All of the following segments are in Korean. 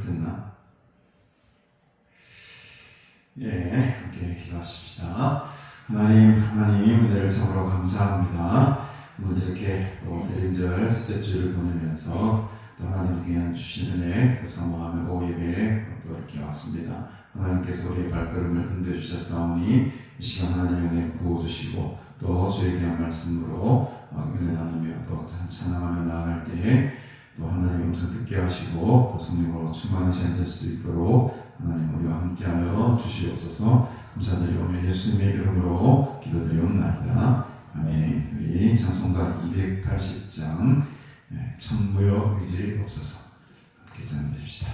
됐나? 예, 함께 기도하십시다. 하나님 은혜를 참으로 감사합니다. 오늘 이렇게 또 대림절 셋째 주를 보내면서 또 하나님께 주신 은혜 또 사모하며 오예배에 또 이렇게 왔습니다. 하나님께서 우리의 발걸음을 흔들어 주셨사오니 이 시간 하나님 은혜 부어주시고 또 주에게 한 말씀으로 은혜 나누며 또 찬양하며 나아갈 때에 또 하나님 음성 듣게 하시고 또 성령으로 충만한 시간 될 수 있도록 하나님 우리와 함께하여 주시옵소서. 감사드리오며 예수님의 이름으로 기도드리옵나이다. 아멘. 우리 찬송가 280장 천무여 의지 없어서 함께 찬양해 주십시다.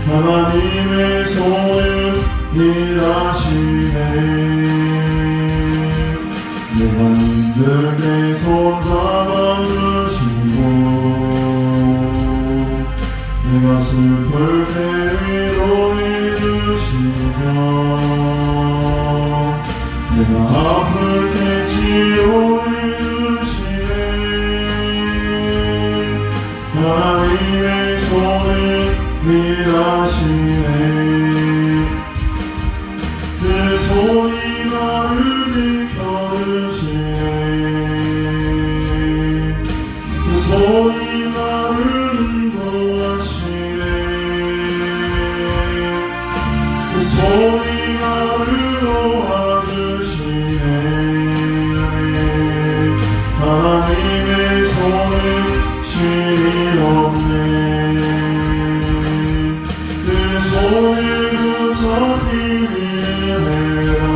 하나님의 손을 일하시네. 내가 힘들 때 손 잡아주시고 내가 슬플 때 위로해 주시며 내가 아플 때 치료해 주시네 하나님의 손을 일하시네 그 손이 나를 지켜주시네 그 손이 나를 인도하시네 그 손이 나를 놓아주시네 하나님의 손은 쉼이 없네 그 손을 붙잡기를 해라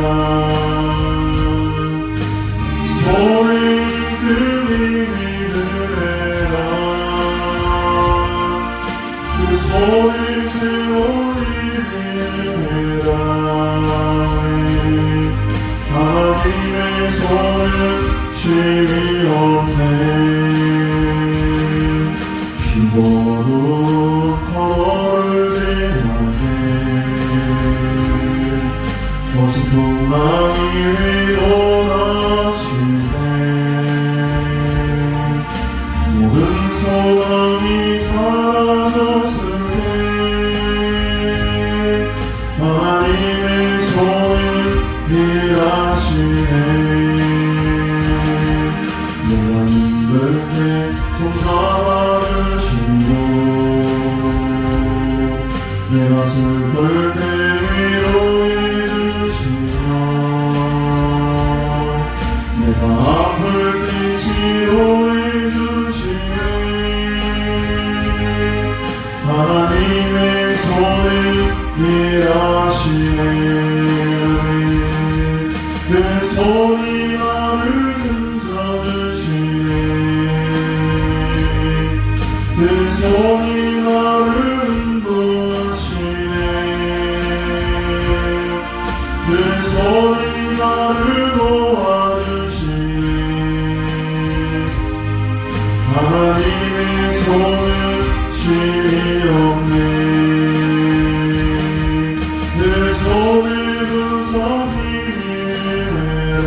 손에 이끌림을 해라 그 손에 세워지기를 해라 하나님의 손은 쉼이 없네 힘으로 터널을 대하네 거친 풍랑이 일어나시네 모든 소망이 사라졌을 때 하나님의 손을 일하시네 내가 힘들 때 손 잡아주시고 내가 슬플 때 위로해 주시며 내가 아플 때 치료해 주시네 하나님의 손을 일하시네 그 손이 나를 흔들어주시네 그 손이 나를 인도하시네 그 손이 나를 놓아주시네 하나님의 손은 쉼이 없네 그 손을 붙잡기를 해라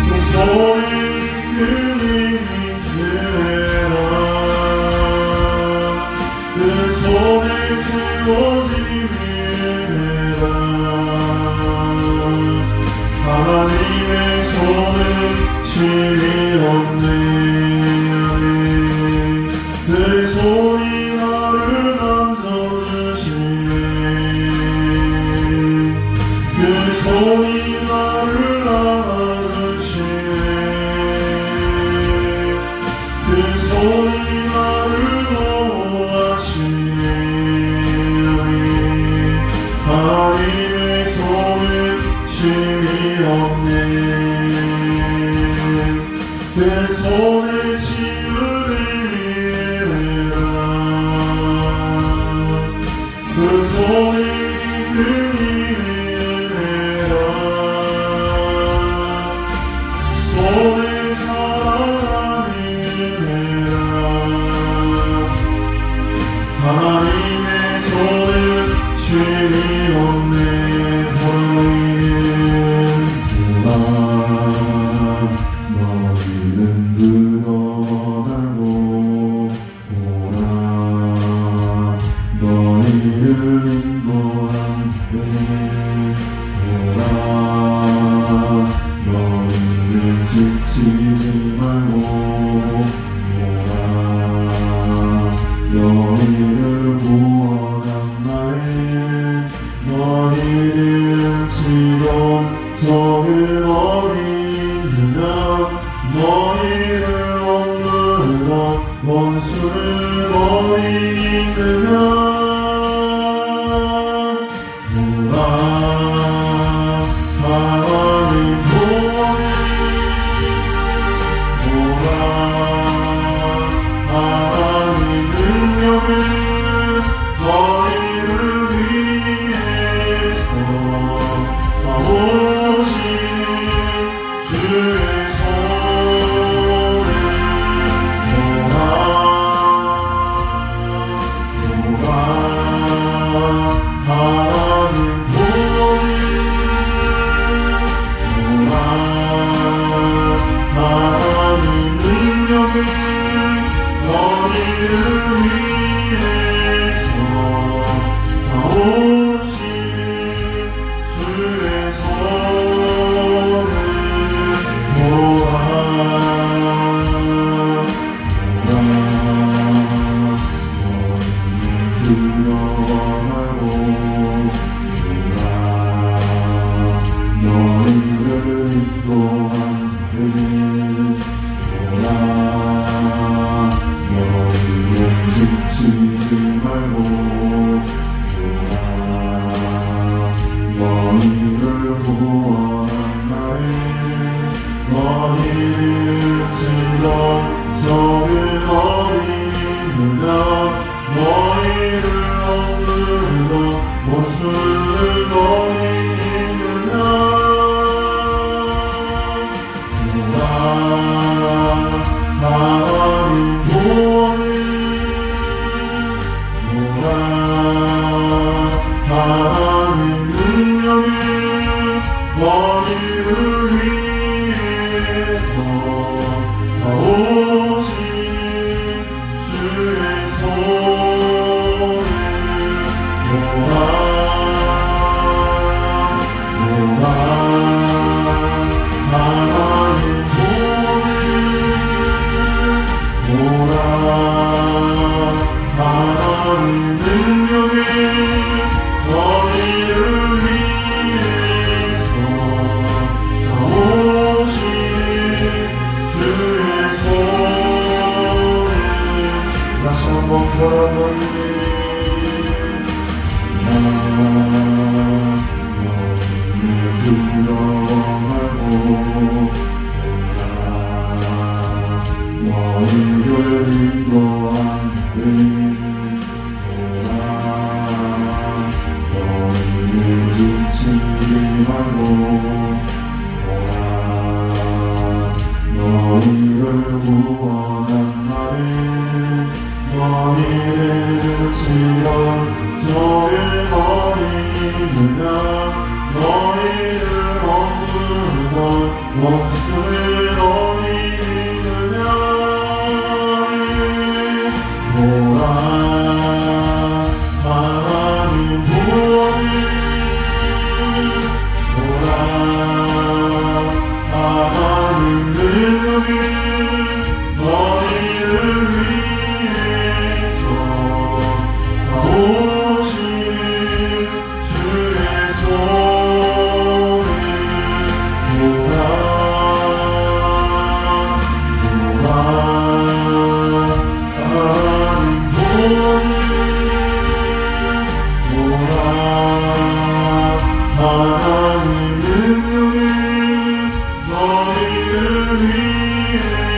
그 손에 이끌림을 해라 그 손에 세워지기를 해라 하나님의 손은 쉼이 없네 그 손이 나를 만져주시네 그 손이 나를 안아주시네 그 손이 나를 놓아주시네 하나님의 손은 쉼이 없네 그 손에 치유를 해라 그 손에 이끌림을 해라 손에 사랑을 해라 하나님의 손은 쉼이 없네 너희는 드러나고 오라 너희를 인도하네 오라 너희는 지치지 말고 오라 너희를 구원한다네 너희를 치던 적은 어디 있느냐 너희를 억누르던 원수는 어디 있느냐 오라 하나님 보니 오라 하나님 능력을 너희를 위해서 싸우신 주의 손에 오라 너희를 지던 적은 어디 있느냐 너희를 억누르던 원수는 어디 있느냐 하나님 구원이 하나님 능력이 너희를 위해서 사오신 주의 손을 모아 하나님 모아 하나님 능력이 너희를 위해서 사오신 주의 손을 다시 한번 보라 너희를 두려워하고 너희를 인도하는 너희를 지치지 말고 너희를 구원한 날에 너희를 지어 저의 어디 있느냐 너희를 억누르던 원수는 어디 있느냐 보라 하나님 구원이 보라 하나님 능력이 너희를 위해서 사오신 주의 손을 보라 하나님 구원이 보라 하나님 능력이 너희를 위해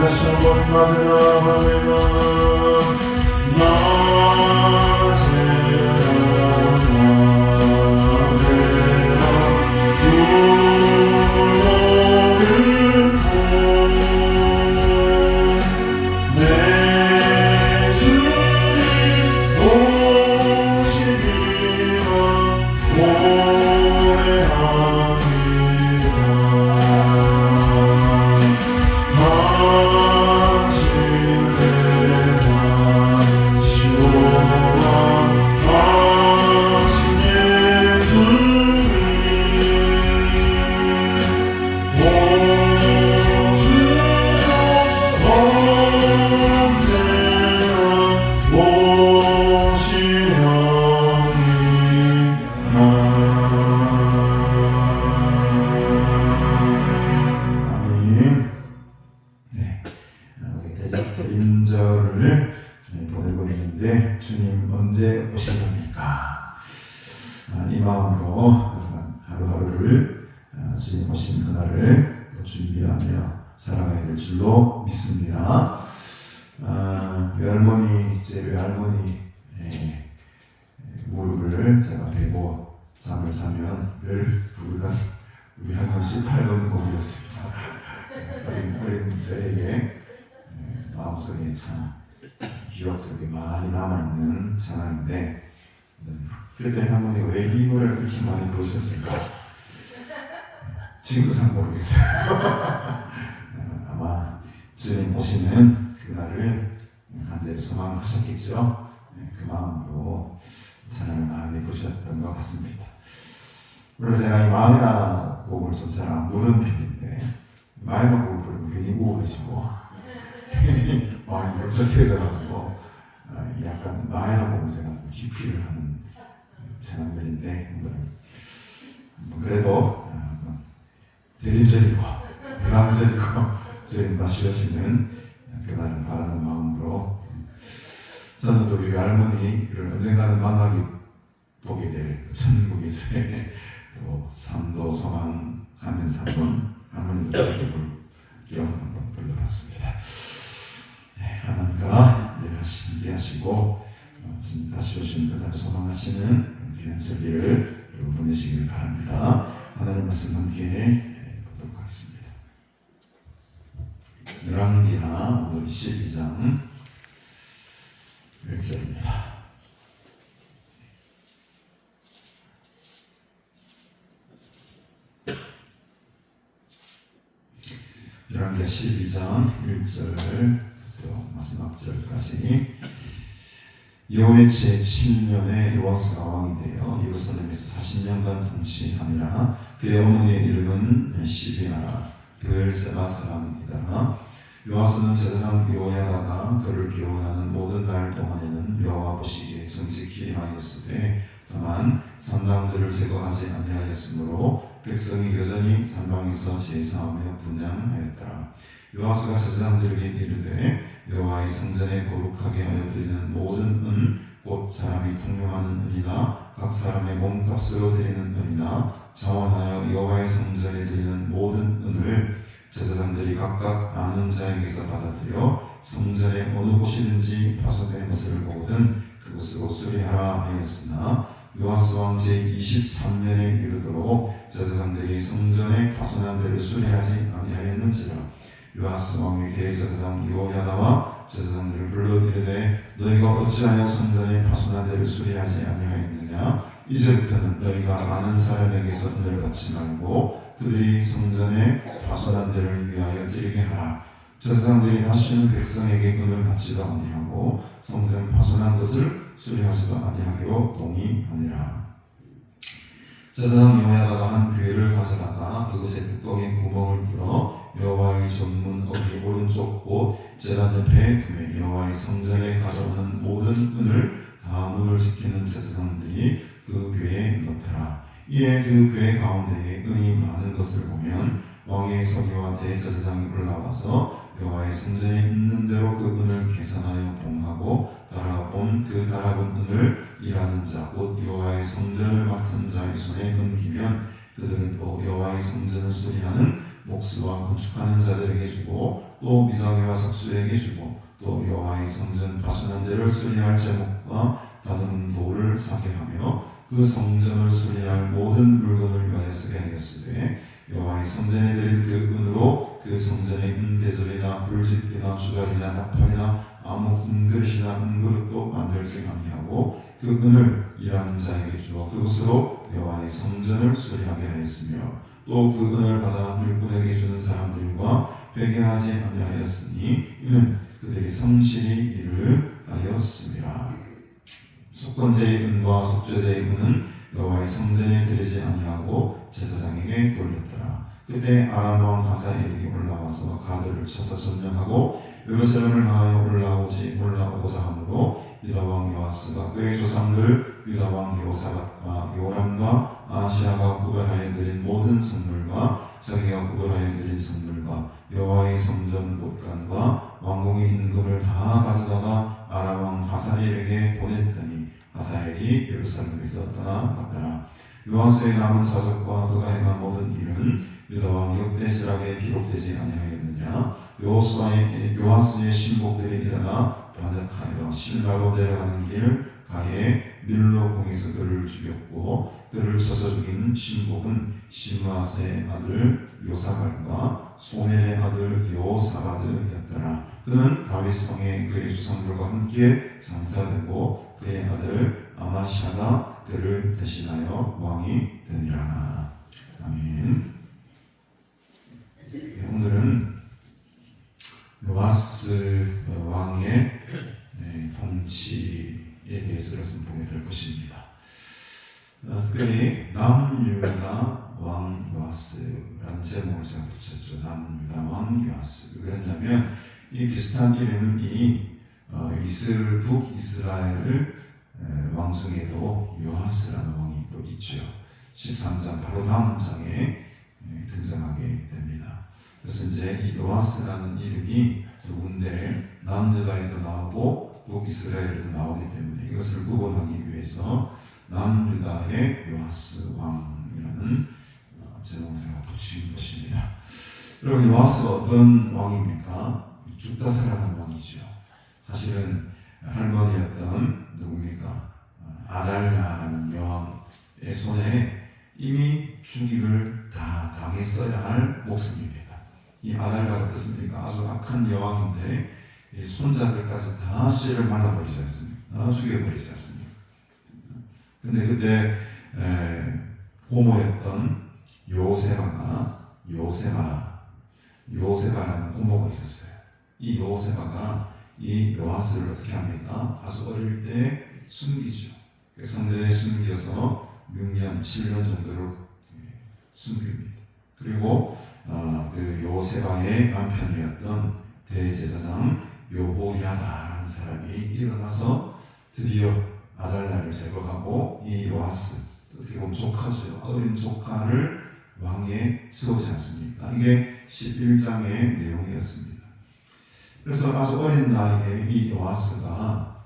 다시 한번 대림절을 보내고 있는데 주님 언제 오시렵니까? 이 마음으로 하루하루를 주님 오신 그날을 준비하며 살아가야 될 줄로 믿습니다. 외할머니, 제 외할머니 무릎을 제가 베고 잠을 자면 늘 부르던 우리 할머니 18번 곡이었습니다. 어린 저에게 마음속에 참 기억 속에 많이 남아있는 찬양인데 그때 할머니가 왜 이 노래를 그렇게 많이 부르셨을까? 지금도 잘 모르겠어요. 아마 주님 오시는 그날을 간절히 소망하셨겠죠. 그 마음으로 찬양을 많이 부르셨던 것 같습니다. 물론 제가 이 마이너 곡을 좀 잘 안 부르는 편인데 마이너 곡을 부르면 괜히 우울해지고 마음이 울적해져가지고 약간 마이너 곡을 제가 좀 기피를 하는 찬양들인데 오늘은 그래도 대림절이고 대강절이고 저희는 다 쉬어지는 그날을 바라는 마음으로 저는 또 우리 할머니를 언젠가는 만나게 보게 될 천국에서의 또 삶도 소망하면서 한번 할머니도 부르기로 한번 불러봤습니다. 하나님과 늘 함께 하시고 지금 다시 오시는 그날 소망하시는 귀한 절기를 여러분 보내시길 바랍니다. 하나님 말씀 함께 보도록 하겠습니다. 열왕기하 오늘 12장 1절입니다. 열왕기하 12장 1절 마지막 절까지 여호의 제7년에 요아스가 왕이 되어 예루살렘에서 40년간 통치하니라. 그의 어머니의 이름은 시비아라. 브엘세바 사람이다. 요아스는 제사장 요야다가 그를 기원하는 모든 날 동안에는 여호와 보시기에 정직히 하였으되 다만 산당들을 제거하지 아니하였으므로 백성이 여전히 산방에서 제사하며 분향하였더라. 요아스가 제사장들에게 이르되 여호와의 성전에 거룩하게 하여 드리는 모든 은 곧 사람이 통용하는 은이나 각 사람의 몸값으로 드리는 은이나 자원하여 여호와의 성전에 드리는 모든 은을 제사장들이 각각 아는 자에게서 받아들여 성전의 어느 곳이든지 파손된 것을 보거든 그곳으로 수리하라 하였으나 요아스 왕 제23년에 이르도록 제사장들이 성전의 파손한 데를 수리하지 아니하였는지라. 요아스 왕의 대제사장 요야다와 제사장들을 불러 이르되 너희가 어찌하여 성전의 파손한 데를 수리하지 아니하였느냐 이제부터는 너희가 많은 사람에게서 은혜를 받지 말고 그들이 성전의 파손한 데를 위하여 드리게 하라. 제사장들이 다시는 백성에게 은을 받지도 아니하고 성전 파손한 것을 수리하지도 아니하기로 동의하니라. 제사장 여호야다가 한 괴를 가져다가 그것에 뚜껑에 구멍을 뚫어 여호와의 전문 어기 오른쪽 곳 제단 옆에 두매 여호와의 성전에 가져오는 모든 은을 다 문을 지키는 제사장들이 그 괴에 넣더라. 이에 그 괴 가운데에 은이 많은 것을 보면 왕의 서기와 대제사장이 올라와서 여호와의 성전에 있는 대로 그 은을 계산하여 봉하고 달아본 그 달아본 은을 일하는 자 곧 여호와의 성전을 맡은 자의 손에 넘기면 그들은 또 여호와의 성전을 수리하는 목수와 건축하는 자들에게 주고 또 미사기와 석수에게 주고 또 여호와의 성전 파손한 데를 수리할 제목과 다듬은 돌을 사게 하며 그 성전을 수리할 모든 물건을 위하여 쓰게 하였으되 여호와의 성전에 드린 그 은으로 그 성전의 은대접이나 불집기나 주갈이나 나팔이나 아무 은그릇이나 은그릇도 만들지 아니하고 그 은을 일하는 자에게 주어 그것으로 여호와의 성전을 수리하게 하였으며 또 그 은을 받아 일꾼에게 주는 사람들과 회개하지 아니하였으니 이는 그들이 성실히 일을 하였습니다. 속건제의 은과 속죄제의 은은 여호와의 성전에 드리지 아니하고 제사장에게 돌렸더라. 그때 아람 왕 하사엘이 올라와서 가드를 쳐서 점령하고 예루살렘을 향하여 올라오고자 하므로 유다 왕 요아스가 그의 조상들 유다 왕 요사밧과 요람과 아시아가 구별하여 드린 모든 성물과 자기가 구별하여 드린 성물과 여호와의 성전 곳간과 왕궁에 있는 것을 다 가져다가 아람 왕 하사엘에게 보냈더니 하사엘이 예루살렘에서 떠나갔더라. 요아스의 남은 사적과 그가 행한 모든 일은 유다 왕 역대지락에 기록되지 아니하였느냐. 요아스의 신복들이 일어나 반역하여 실라로 내려가는 길 가에 밀로공에서 그를 죽였고 그를 쳐서 죽인 신복은 시므아스의 아들 요사갈과 소멜의 아들 요사바드였더라. 그는 다윗성에 그의 조상들과 함께 장사되고 그의 아들 아마샤가 그를 대신하여 왕이 되니라. 아멘. 오늘은 요아스 왕의 통치에 대해서 좀 보게 될 것입니다. 특별히 남유다 왕 요아스라는 제목을 제가 붙였죠. 남유다 왕 요아스. 왜 그랬냐면 이 비슷한 이름이 북이스라엘 왕 중에도 요아스라는 왕이 또 있죠. 13장 바로 다음 장에 등장하게 됩니다. 그래서 이제 이 요아스라는 이름이 두 군데 남유다에도 나오고 북이스라엘에도 나오기 때문에 이것을 구분하기 위해서 남유다의 요아스 왕이라는 제목을 제가 붙인 것입니다. 여러분 요아스가 어떤 왕입니까? 죽다 살아난 왕이죠. 사실은 할머니였던 누굽니까? 아달랴라는 여왕의 손에 이미 죽임을 다 당했어야 할 목숨입니다. 이 아달랴가 어떻습니까? 아주 악한 여왕인데 이 손자들까지 다 씨를 말라버리지 않습니까? 다 죽여버리지 않습니까? 근데 그때 고모였던 요세바라는 고모가 있었어요. 이 요세바가 이 요아스를 어떻게 합니까? 아주 어릴 때 숨기죠. 성전에 숨겨서 6년, 7년 정도를 숨깁니다. 그리고 그 요세바의 남편이었던 대제사장 여호야다라는 사람이 일어나서 드디어 아달랴를 제거하고 이 요아스, 어떻게 보면 조카죠. 어린 조카를 왕에 세우지 않습니까? 이게 11장의 내용이었습니다. 그래서 아주 어린 나이에 이 요아스가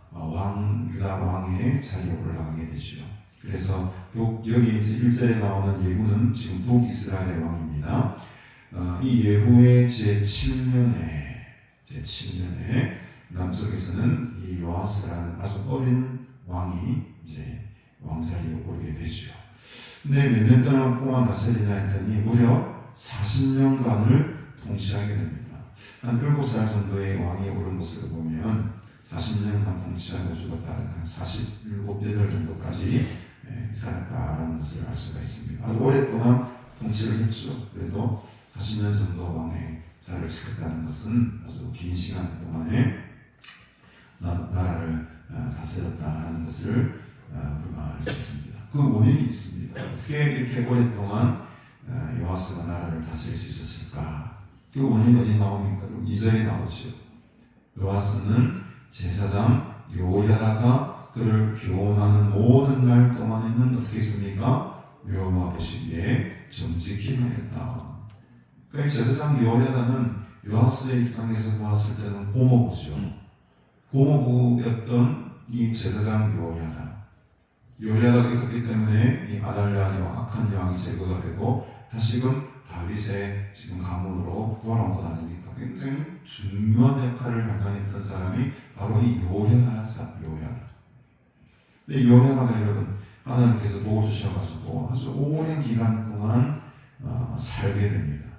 유다 왕의 자리에 올라가게 되죠. 그래서 여기 이제 1절에 나오는 예후는 지금 북이스라엘의 왕입니다. 이 예후의 제7년에 남쪽에서는 이 요아스라는 아주 어린 왕이 이제 왕자리에 오르게 되죠. 근데 몇 년 동안 다스리냐 했더니 무려 40년간을 통치하게 됩니다. 한 7살 정도의 왕이 오른 모습을 보면 40년간 통치하고 죽었다는 한 47, 8 정도까지 살았다는 것을 알 수가 있습니다. 아주 오랫동안 통치를 했죠. 그래도 40년 정도 왕의 자리를 지켰다는 것은 아주 긴 시간 동안에 나라를 다스렸다는 것을 우리가 알 수 있습니다. 그 원인이 있습니다. 어떻게 이렇게 오랫동안 요아스가 나라를 다스릴 수 있었을까? 그 원인이 어디 나옵니까? 2절에 나오죠. 요아스는 제사장 요야다가 그를 교훈하는 모든 날 동안에는 어떻게 했습니까? 여호와 보시기에 정직히 하였다. 그러니까 제사장 요야다는 요아스의 입장에서 보았을 때는 고모부죠. 고모부였던 이 제사장 요야다가 있었기 때문에 이 아달랴 악한 왕이 제거가 되고 다시금 다윗의 지금 가문으로 돌아온 것 아닙니까? 굉장히 중요한 역할을 담당했던 사람이 바로 이 요야다. 근데 요야다가 여러분 하나님께서 복을 주셔가지고 아주 오랜 기간 동안 살게 됩니다.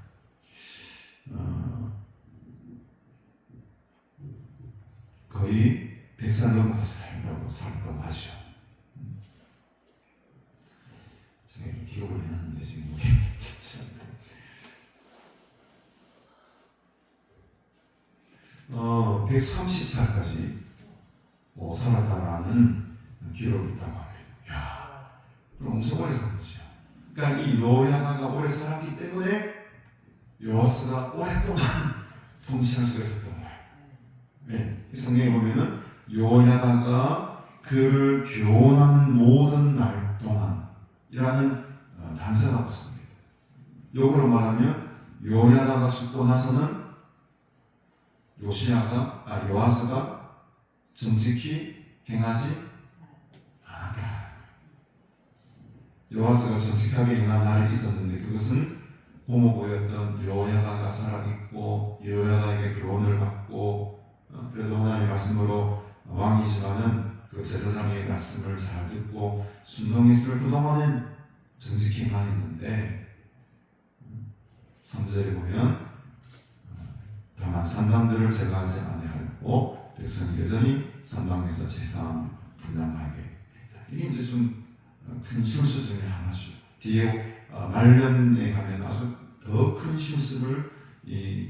거의 100살 넘어서 살았다고 하죠. 제가 기록을 해놨는데 지금 이게 130살까지 살았다라는 기록이 있다고 합니다. 이야, 그럼 엄청 오래 살았죠. 그러니까 이 요야다가 오래 살았기 때문에 요아스가 오랫동안 통치할 수 있었던 거예요. 네, 이 성경에 보면은 요야다가 그를 교훈하는 모든 날 동안이라는 단서가 없습니다. 역으로 말하면 요야다가 죽고 나서는 요아스가 정직히 행하지 않았다. 요아스가 정직하게 행한 날이 있었는데 그것은 고모부였던 요야다가 살아있고 요야다에게 교훈을 받고 그래도 하나님의 말씀으로 왕이지만은 그 제사장의 말씀을 잘 듣고 순종했을 그동안은 정직히 행하였는데 3절에 보면 다만 산당들을 제거하지 아니하였고 백성이 여전히 산당에서 제사함을 분양하게 했다. 이게 이제 좀 큰 실수 중에 하나죠. 뒤에 말년에 가면 아주 더 큰 실수를 이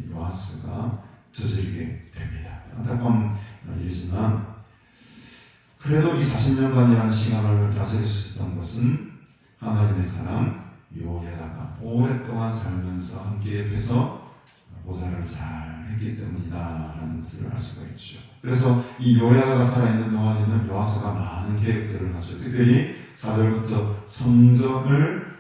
요아스가 저지르게 됩니다. 안타까운 일이지만 그래도 이 40년간이라는 시간을 다스릴 수 있었던 것은 하나님의 사람 요야다가 오랫동안 살면서 함께 옆에서 보좌를 잘 했기 때문이다라는 것을 알 수가 있죠. 그래서 이 요야다가 살아있는 동안에는 요아스가 많은 계획들을 하죠. 특별히 4절부터 성전을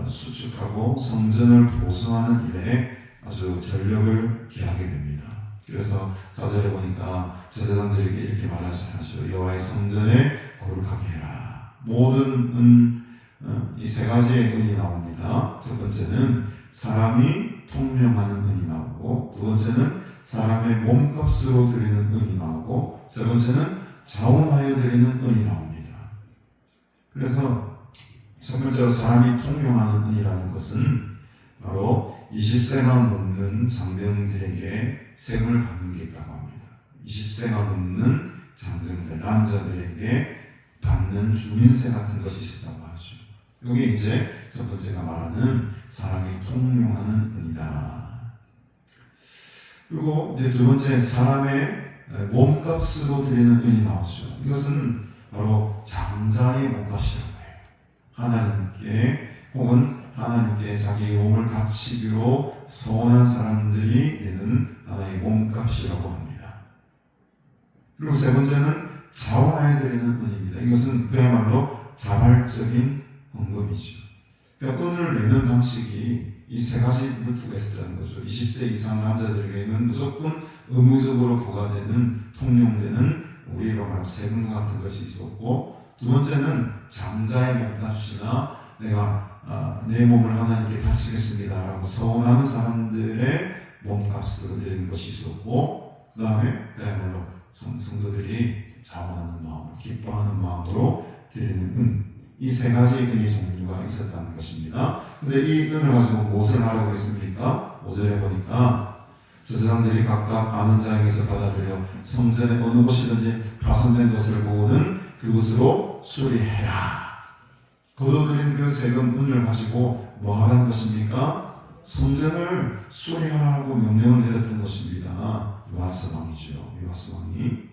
수축하고 성전을 보수하는 일에 아주 전력을 기하게 됩니다. 그래서 4절에 보니까 제사장들에게 이렇게 말하죠. 여호와의 성전에 거룩하게 해라. 모든 이 세 가지의 은이 나옵니다. 첫 번째는 사람이 통명하는 은이 나오고, 두 번째는 사람의 몸값으로 드리는 은이 나오고, 세 번째는 자원하여 드리는 은이 나옵니다. 그래서 첫 번째로 사람이 통명하는 은이라는 것은 바로 20세가 넘는 장병들에게 세금을 받는 게 있다고 합니다. 20세가 넘는 장병들, 남자들에게 받는 주민세 같은 것이 있었다고 하죠. 이게 이제 첫 번째가 말하는 사람이 통용하는 은이다. 그리고 이제 두 번째 사람의 몸값으로 드리는 은이 나오죠. 이것은 바로 장자의 몸값이라고 해요. 하나님께 혹은 하나님께 자기의 몸을 바치기로 서원한 사람들이 내는 하나의 몸값이라고 합니다. 그리고 세 번째는 자원하여 드리는 은입니다. 이것은 그야말로 자발적인 헌금이죠. 그러니까 은을 내는 방식이 이 세 가지 루트가 있었다는 거죠. 20세 이상 남자들에게는 무조건 의무적으로 부과되는 통용되는 우리가 말하는 세금 같은 것이 있었고, 두 번째는 장자의 몸값이나 내가 내 몸을 하나님께 바치겠습니다라고 서원하는 사람들의 몸값으로 드리는 것이 있었고, 그 다음에 그야말로 성도들이 자원하는 마음, 기뻐하는 마음으로 드리는 은, 이 세 가지 은의 종류가 있었다는 것입니다. 근데 이 은을 가지고 무엇을 하라고 했습니까? 5절에 보니까 제사장들이 각각 아는 자에게서 받아들여 성전의 어느 곳이든지 파손된 것을 보고는 그것으로 수리해라. 거둬들인 그 세금 은을 가지고 뭐 하라는 것입니까? 성전을 수리하라고 명령을 내렸던 것입니다. 요아스 왕이죠. 요아스 왕이.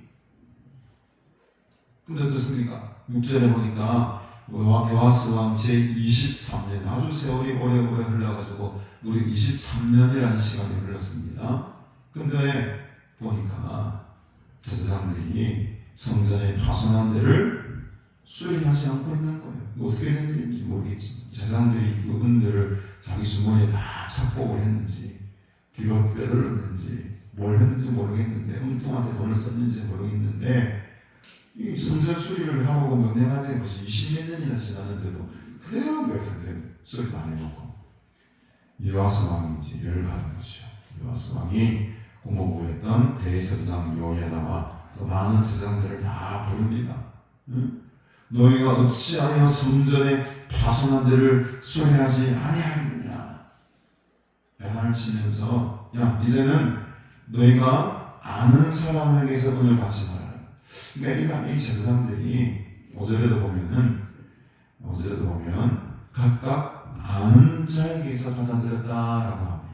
근데 어떻습니까? 6절에 보니까 요아스 왕 제23년, 아주 세월이 오래오래 흘러가지고 무려 23년이라는 시간이 흘렀습니다. 근데 보니까 제사장들이 성전의 파손한 데를 수리하지 않고 있는 거예요. 어떻게 된 일인지 모르겠지. 제사장들이 그 은들을 자기 주머니에 다 착복을 했는지, 뒤로 빼들었는지, 뭘 했는지 모르겠는데, 엉뚱한 데 돈을 썼는지 모르겠는데, 이 성전 수리를 하라고 명령하지 벌써 20몇 년이나 지났는데도 그대로 백성들은 수리도 안 해놓고 요아스 왕이 이제 열받은 거죠. 요아스 왕이 국무부였던 대제사장 요야다와 또 많은 제사장들을 다 부릅니다. 응? 너희가 어찌하여 성전의 파손한 데를 수리하지 아니하였느냐. 야단을 치면서 야 이제는 너희가 아는 사람에게서 은을 받지 마라. 그러니까 이 제사장들이 5절에도 보면 각각 아는 자에게서 받아들였다라고 합니다.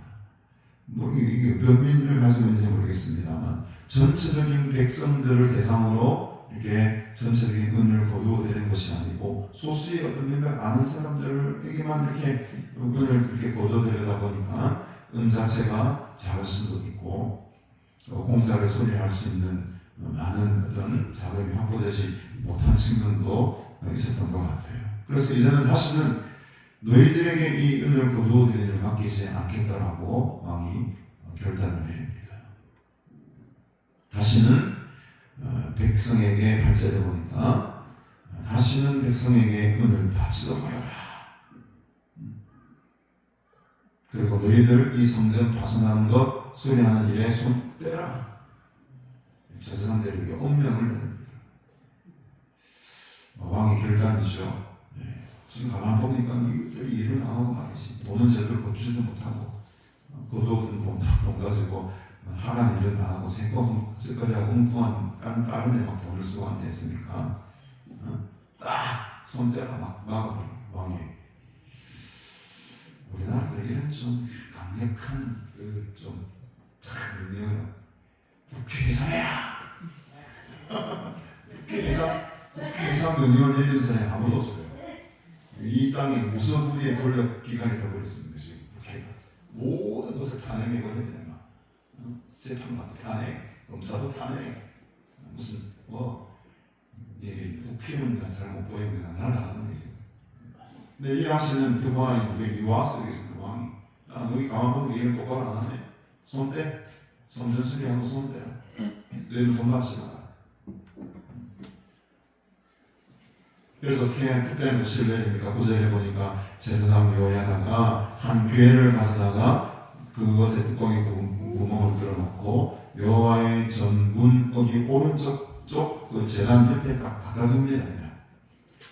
뭐 이게 어떤 의미를 가지고 있는지 모르겠습니다만 전체적인 백성들을 대상으로 이렇게 전체적인 은을 거두어내는 것이 아니고 소수의 어떤 몇몇 아는 사람들에게만 이렇게 은을 이렇게 거두어내려다 보니까 은 자체가 작을 수도 있고 공사를 수리할 수 있는 많은 어떤 자금이 확보되지 못한 측면도 있었던 것 같아요. 그래서 이제는 다시는 너희들에게 이 은을 거두어들이는 일을 맡기지 않겠다라고 왕이 결단을 내립니다. 다시는 백성에게 발제돼 보니까 다시는 백성에게 은을 받지도 말아라. 그리고 너희들 이 성전 파손하는 것 수리하는 일에 손 떼라. 제사장들에게 엄명을 내립니다. 왕의 결단이죠. 지금 가만 보니까 이들이 일을 안 하고 말이지. 돈은 제대로 거주지도 못하고 거두어둔 돈 가지고 하라는 일을 안 하고 찌꺼리하고 엉뚱한 다른 데 막 돈을 쓰고 앉아있으니까 딱 손대라 막 막아버리고 왕이. 우리나라들 이런 좀 강력한 좀 능력을 국회의사야. 국회의사 명령을 내리는 사람이 아무도 없어요. 이 땅에 무소불위의 권력 기관이 되어버렸습니다. 지금 국회가 모든 것을 탄핵해버렸네. 재판관도 탄핵, 검사도 탄핵, 무슨 국회의원 잘못 보이면 날아가는 거지. 근데 이 당시는 그 왕이 누구예요? 요아스에서 그 왕이 너희 가만 보니까 일을 똑바로 안 하네. 손 떼. 성전 수리하고 손 떼라. 너희는 돈 받지 마라. 그래서 그때는 며칠 내립니까? 9절에 보니까 제사장 요야다가 한 괴를 가져다가 그것에 뚜껑에 구멍을 뚫어놓고 여호와의 전문 거기 오른쪽 쪽 그 제단 옆에 딱 받아둡니다.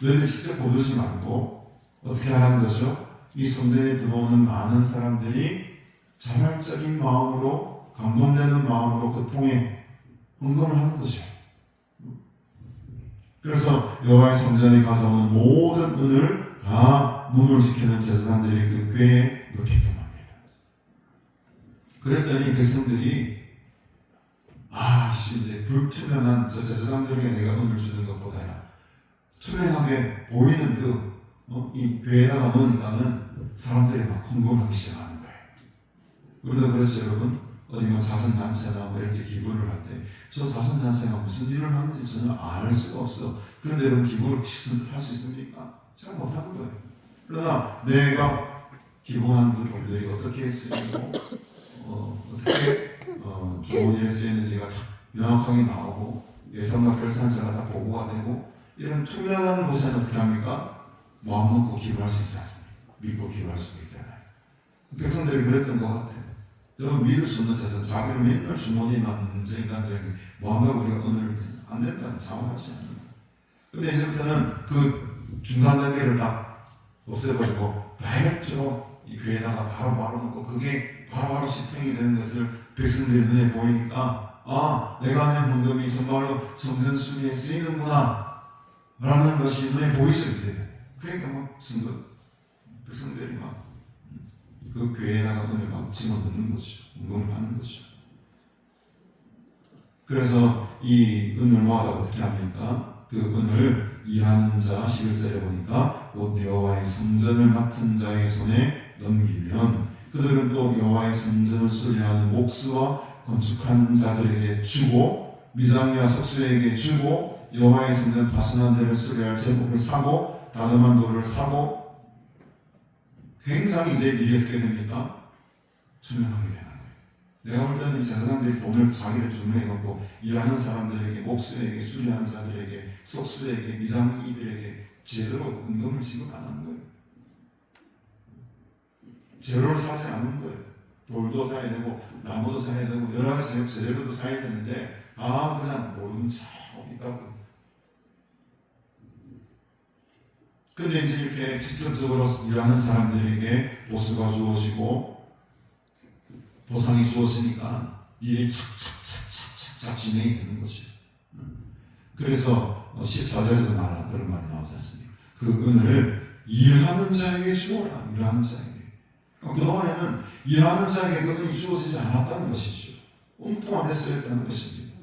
너희들 직접 거두지 말고 어떻게 하라는 거죠? 이 성전에 들어오는 많은 사람들이 자발적인 마음으로 감동되는 마음으로 그 통에 헌금을 하는 거죠. 그래서 여호와의 성전에 가져오는 모든 은을 다 문을 지키는 제사장들이 그 궤에 넣게끔 합니다. 그랬더니 백성들이 이제 불투명한 저 제사장들에게 내가 은을 주는 것보다야 투명하게 보이는 이 궤에다가 넣으니까는 사람들이 막 헌금하기 시작하는 거예요. 우리도 그렇죠, 여러분. 어디 자선단체나 이렇게 기부를 할 때 저 자선단체가 무슨 일을 하는지 전혀 알 수가 없어. 그런데 여러분 기부를 할 수 있습니까? 잘 못하는 거예요. 그러나 내가 기부한 그 돈들이 어떻게 쓰이고 어떻게 좋은 일에 쓰였는지가 명확하게 나오고 예산과 결산서가 다 보고가 되고 이런 투명한 곳에는 어떻게 합니까? 마음 놓고 기부할 수 있지 않습니까? 믿고 기부할 수도 있잖아요. 백성들이 그랬던 것 같아요. 저 믿을 수 없는 자세, 자기는 맨날 주머니만 저 인간들에게 뭐한다고 우리가 은을 안 된다는 자원하지 않는다. 근데 이제부터는 그 중간 단계를 딱 없애버리고 다이렉트로 이 교회에다가 바로 넣고 그게 바로 집행이 되는 것을 백성들의 눈에 보이니까 내가 낸 헌금이 정말로 성전 수리에 쓰이는구나 라는 것이 눈에 보이죠 이제. 그러니까 막 백성들이 막 그 교회에다가 은을 막 집어넣는 거죠. 헌금을 받는 거죠. 그래서 이 은을 모아다 어떻게 합니까? 그 은을 일하는 자 11절에 보니까 곧 여호와의 성전을 맡은 자의 손에 넘기면 그들은 또 여호와의 성전을 수리하는 목수와 건축하는 자들에게 주고 미장이와 석수에게 주고 여호와의 성전 파손한 데를 수리할 제목을 사고 다듬한 돌을 사고 굉장히 이제 일이 어떻게 됩니까? 투명하게 되는 거예요. 내가 볼 때는 재산들이 돈을 자기를 주문해놓고 일하는 사람들에게 목수에게 수리하는 자들에게 석수에게 미장이들에게 제대로 은금을 지급 안 한 거예요. 재료를 사지 않은 거예요. 돌도 사야 되고 나무도 사야 되고 여러 가지 재료도 사야 되는데 그냥 모르는 척 있다고. 근데 이제 이렇게 직접적으로 일하는 사람들에게 보수가 주어지고 보상이 주어지니까 일이 착착 진행이 되는 거죠. 그래서 14절에도 그런 말이 나오지 않습니까? 그 은을 일하는 자에게 주어라. 일하는 자에게. 그동안에는 일하는 자에게 그 은이 주어지지 않았다는 것이죠. 엉뚱한 데 쓰였다는 것입니다.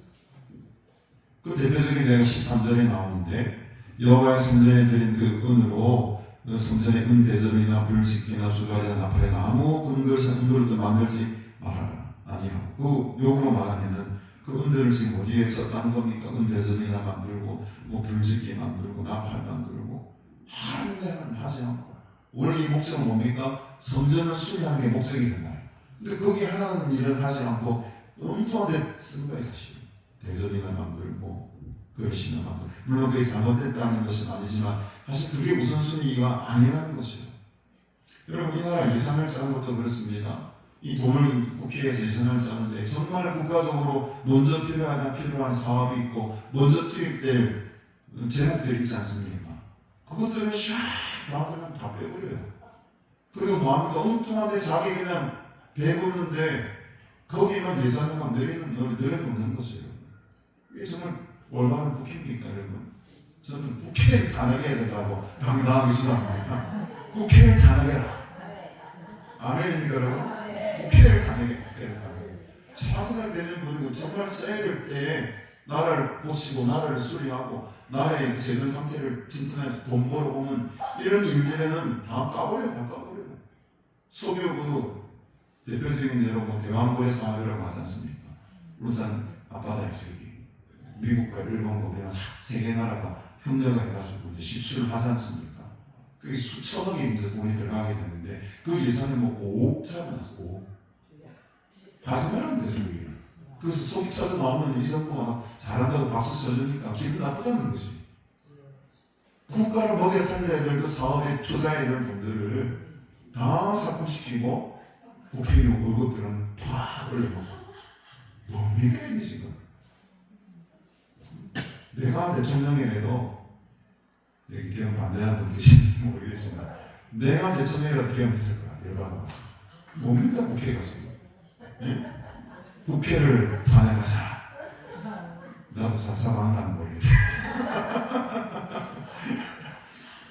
그 대표적인 내가 13절에 나오는데 여호와의 성전에 드린 그 은으로 성전의 은대접이나 불식기나 주갈이나 나팔이나 아무 은걸도 만들지 말아라. 아니하고 그 욕으로 말하면은 그 은들을 지금 어디에 썼다는 겁니까? 은대접이나 만들고 불식기 만들고 나팔 만들고 하는 데는 하지 않고 원래 이 목적은 뭡니까? 성전을 수리하는 게 목적이잖아요. 근데 거기 하라는 일은 하지 않고 엉뚱한 데 쓴 거예요 사실. 대접이나 만들고 그릇이나 만들고 물론 그게 잘못됐다는 것은 아니지만 사실 그게 우선순위가 아니라는 거죠. 여러분 이 나라 예산을 짜는 것도 그렇습니다. 이 돈을 국회에서 예산을 짜는데 정말 국가적으로 먼저 필요한 사업이 있고 먼저 투입될 제목들이 있지 않습니까? 그것들은 다 그냥 다 빼버려요. 그리고 마음이 엉뚱한데 자기 그냥 배부르는데 거기만 예산만 내려놓는 거죠. 이게 정말 올바른 국회입니까 여러분? 저는 국회를 탄핵해야 된다고 당당하게 주장합니다. 국회를 탄핵해라. 아멘입니까 여러분? 국회를 탄핵해. 자기들 되는 분이고 정말 써야 될 때에 나라를 고치고 나라를 수리하고 나라의 재정 상태를 튼튼하게 돈 벌어오면 이런 일들에는 다 까버려요. 소교 대표적인 예로 대왕고의 사업이라고 하지 않습니까? 울산 앞바다에 저기 미국과 일본과 우리가 세 개 나라가 협력해가지고 이제 시출을 하지 않습니까? 그게 수천억이 이제 돈이 들어가게 되는데 그 예산을 5억짜리 나왔어. 5억. 하지 말라는 거죠. 그래서 속이 터져 나오면 이 정부가 잘한다고 박수 쳐주니까 기분 나쁘다는 거지. 국가를 먹여 살려야 될 그 사업에 투자해야 될 돈들을 다 삭감시키고 국회의원 월급들은 팍 올려놓고 뭡니까 이게 지금. 내가 대통령이라도 여기 기억 반대하는 분 계신지 모르겠지만 내가 대통령이라도 기억이 있을 것 같아요. 열받아가지고 뭡니까 국회가 지금. 예? 국회를 탄핵하자. 나도 잡잡한다는 모르겠어.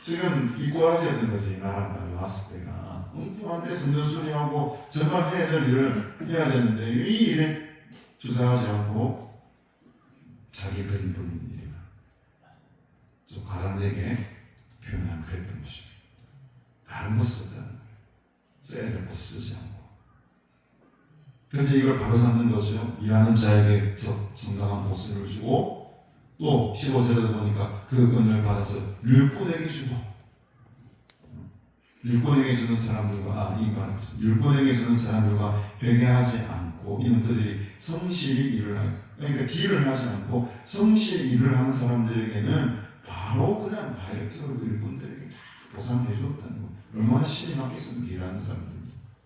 지금 이 꼬라지였던 거지. 나라가 왔을 때가 엉뚱한데 성전 수리하고 정말 해야 될 일을 해야 되는데 이 일에 투자하지 않고 자기 별 부린 일이나 좀 과장되게 표현하면 그랬던 것입니다. 다른 곳에 썼다는 거예요. 써야 될 곳에 쓰지 않고. 그래서 이걸 바로잡는 거죠. 일하는 자에게 정당한 보수를 주고 또 15절에도 보니까 그 은을 받아서 율꾼에게 주고 율꾼에게 주는 사람들과 율꾼에게 주는 사람들과 회개하지 않고 이는 그들이 성실히 일을 하고 그러니까 길을 하지 않고 성실히 일을 하는 사람들에게는 바로 그냥 다이렉트로 율꾼들에게 다 보상해 주었다는 거. 얼마나 신이 났겠습니까? 일하는 사람들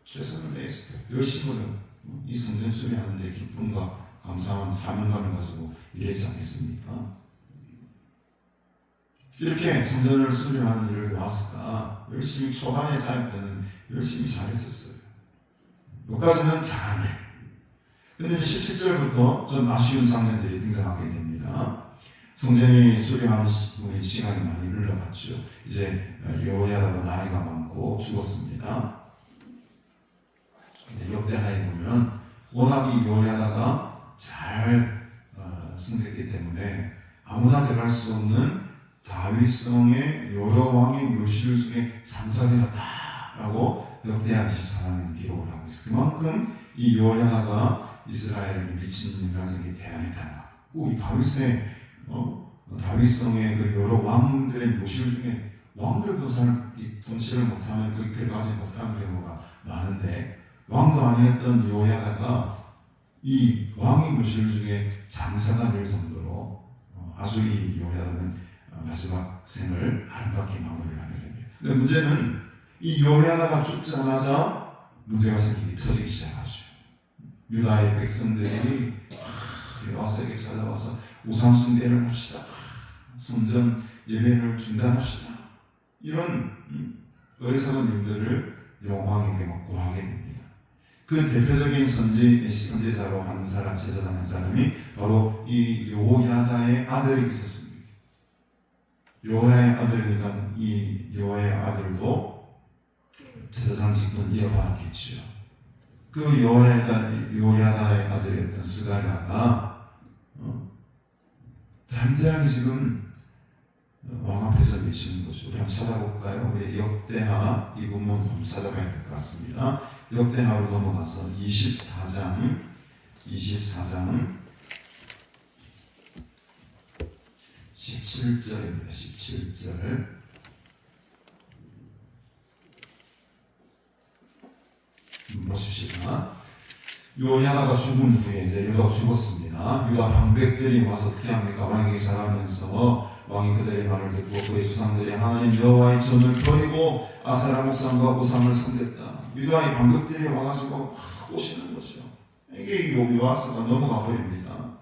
최선을 다해서 열심으로 이 성전 수리하는데 기쁨과 감사한 사명감을 가지고 일하지 않겠습니까? 이렇게 성전을 수리하는 일을 왜 왔을까? 열심히 초반에 사역 때는 열심히 잘했었어요. 여기까지는 잘하네. 근데 17절부터 좀 아쉬운 장면들이 등장하게 됩니다. 성전이 수리하는 시간이 많이 흘러갔죠. 이제 여호야다가 나이가 많고 죽었습니다. 역대하에 보면 워낙 이 여호야다가 잘 승했기 때문에 아무나 들어갈 수 없는 다윗성의 여러 왕의 묘실 중에 산사되었다라고 역대하 24장은 기록을 하고 있습니다. 그만큼 이 여호야다가 이스라엘에게 미친 영향력이 대단했다는 것. 이 다윗의 다윗성의 그 여러 왕들의 묘실 중에 왕들도 잘 통치를 못하면 거기 들어가지 못하는 경우가 많은데 왕도 아니었던 여호야다가 이 왕의 묘실 중에 장사가 될 정도로 아주 이 여호야다는 마지막 생을 아름답게 마무리를 하게 됩니다. 근데 문제는 이 여호야다가 죽자마자 문제가 생기기 터지기 시작하죠. 유다의 백성들이 여호와에게 찾아와서 우상 숭배를 합시다. 성전 예배를 중단합시다. 이런 어리석은 일들을 여호와에게 구하게 됩니다. 그 대표적인 선지자로 하는 사람, 제사장 한 사람이 바로 이 여호야다의 아들이 있었습니다. 여호야의 아들이니까 이 여호야의 아들도 제사장 직분 이어받았겠죠. 그 여호야다의 아들이었던 스가랴가 담대하게 지금 왕 앞에서 외치는 거죠. 우리 한번 찾아볼까요? 우리 역대하 이 본문 한번 찾아봐야 될 것 같습니다. 역대하로 넘어가서 24장 17절입니다. 17절 보십시다. 요야다가 죽은 후에 이제 유다가 죽었습니다. 유다 방백들이 와서 어떻게 합니까? 왕에게 자라면서 왕이 그들의 말을 듣고 그의 조상들이 하나님 여호와의 전을 버리고 아세라 목상과 우상을 섬겼다. 유다의 방백들이 와가지고 오시는 거죠. 이게 요아스가 넘어가 버립니다.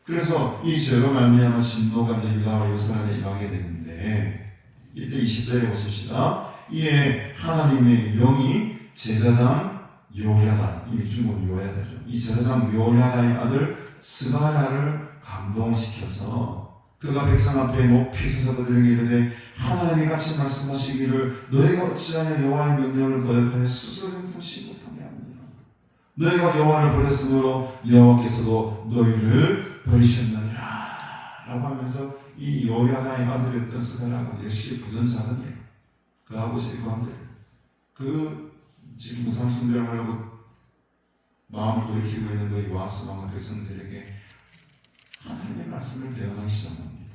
그래서 이 죄로 말미암아 진노가 이제 유다와 예루살렘에 임하게 되는데 이때 20절에 보십시다. 이에 하나님의 영이 제사장 여호야다, 이미 중국 여호야다죠. 이 제사장 여호야다의 아들 스가랴를 감동시켜서 그가 백성 앞에 높이 서서 그들에게 이르되 하나님이 같이 말씀하시기를 너희가 어찌하여 여호와의 명령을 거역하여 스스로 형통치 못하게 하느냐. 너희가 여호와를 버렸으므로 여호와께서도 너희를 버리셨느니라 라고 하면서 이 여호야다의 아들이었던 스가랴가 역시 부전자전이에요. 그 아버지의 광들 지금 우상 숭배를 하려고 마음을 돌이키고 있는 그 요아스 왕과 백성들에게 하나님의 말씀을 대언하기 시작합니다.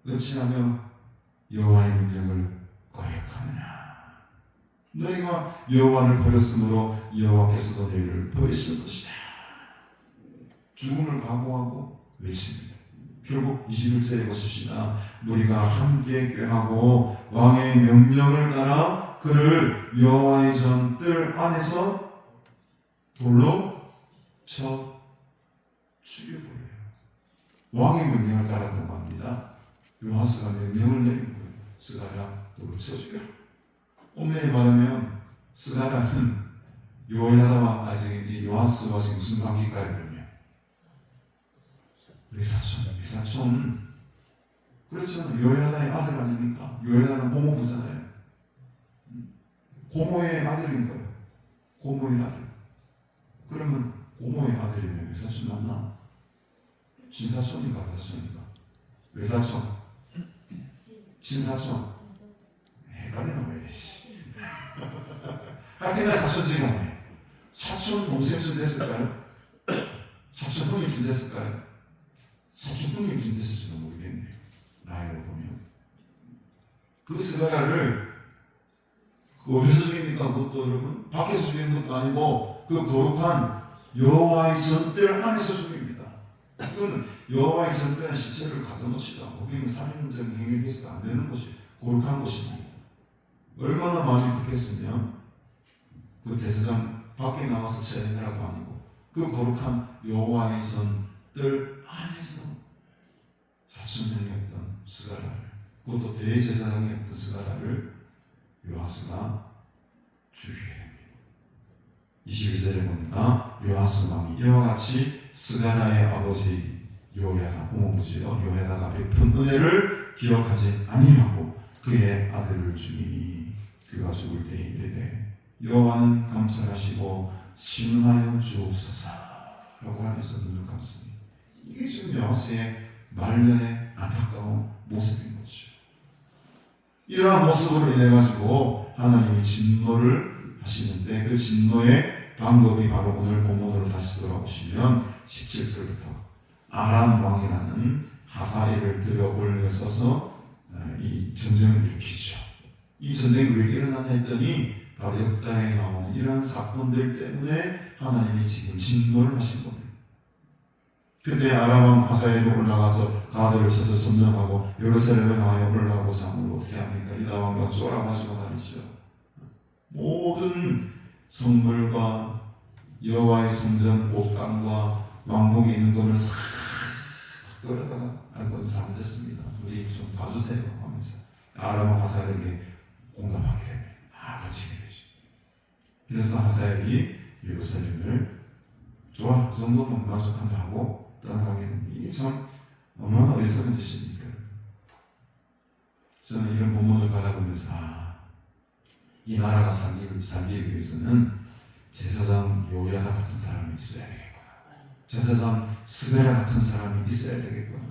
어찌하며 여호와의 명령을 거역하느냐. 너희가 여호와를 버렸으므로 여호와께서도 너희를 버리실 것이다. 죽음을 각오하고 외칩니다. 결국 21절에 보십시다. 우리가 함께 꾀하고 왕의 명령을 따라 그를 여호와의 전 뜰 안에서 돌로 쳐 죽여버려요. 왕의 명령을 따랐다고 합니다. 요아스가 명령을 내린 거예요. 스가랴 돌로 쳐 죽여라. 엄밀히 말하면 스가랴는 여호야다와 아직 요아스와 지금 무슨 관계일까요? 그러면 외사촌 그렇잖아요. 여호야다의 아들 아닙니까? 여호야다는 고모부잖아요. 고모의 아들인 거예요. 고모의 아들. 그러면 고모의 아들이면 외사촌 맞나? 친사촌인가 외사촌인가? 외사촌 친사촌 헷갈리나 왜 이러지? 하여튼 사촌지간에 사촌 동생쯤 됐을까요? 사촌 형님쯤 됐을까요? 사촌 형님쯤 됐을지도 모르겠네요. 나이로 보면 그 스가랴를 어디서 죽입니까? 그것도 여러분 밖에서 죽이는 것도 아니고 그 거룩한 여호와의 전뜰 안에서 죽입니다. 이거는 여호와의 전뜰은 시체를 가둬놓지도 않고 거기는 살인적인 행위를 해서도 안 되는 곳이 거룩한 곳입니다. 얼마나 마음이 급했으면 그 대제사장 밖에 나와서 체험이라도 아니고 그 거룩한 여호와의 전뜰 안에서 사촌형이었던 스가랴를, 그것도 대제사장이었던 스가랴를 요아스가 죽이게 됩니다. 22절에 보니까 요아스 왕이 이와 같이 스가랴의 아버지 요야다 고모부지요 요야다가 베푼 은혜를 기억하지 아니하고 그의 아들을 죽이니 그가 죽을 때에 이르되 여호와는 감찰하시고 심하여 주옵소서라고 하면서 눈을 감습니다. 이게 지금 요아스의 말년의 안타까운 모습인 거죠. 이러한 모습으로 인해 가지고 하나님이 진노를 하시는데 그 진노의 방법이 바로 오늘 본문으로 다시 돌아오시면 17절부터 아람 왕이라는 하사엘을 들여 올려서서 이 전쟁을 일으키죠. 이 전쟁이 왜 일어났나 했더니 바로 역다에 나오는 이러한 사건들 때문에 하나님이 지금 진노를 하신 겁니다. 그때 아람 왕 하사엘이 올라가서 가드를 쳐서 점령하고 예루살렘에 나와 올라가고자 하면 어떻게 합니까? 유다 왕과 쫄아가지고 말이죠. 모든 성물과 여호와의 성전 옷감과 왕궁에 있는 것을 싹 끌어다가 알고 잘못했습니다. 우리 좀 봐주세요 하면서 아람 하사엘에게 공감하게 됩니다. 바치게 되죠. 그래서 하사엘이 예루살렘을 좋아 그 정도면 만족한다 하고 떠나가게 됩니다. 이게 참 얼마나 어리석은 짓입니까? 저는 이런 본문을 바라보면서 이 나라가 살기 위해서는 제사장 요야다 같은 사람이 있어야 되겠구나. 제사장 스베라 같은 사람이 있어야 되겠구나.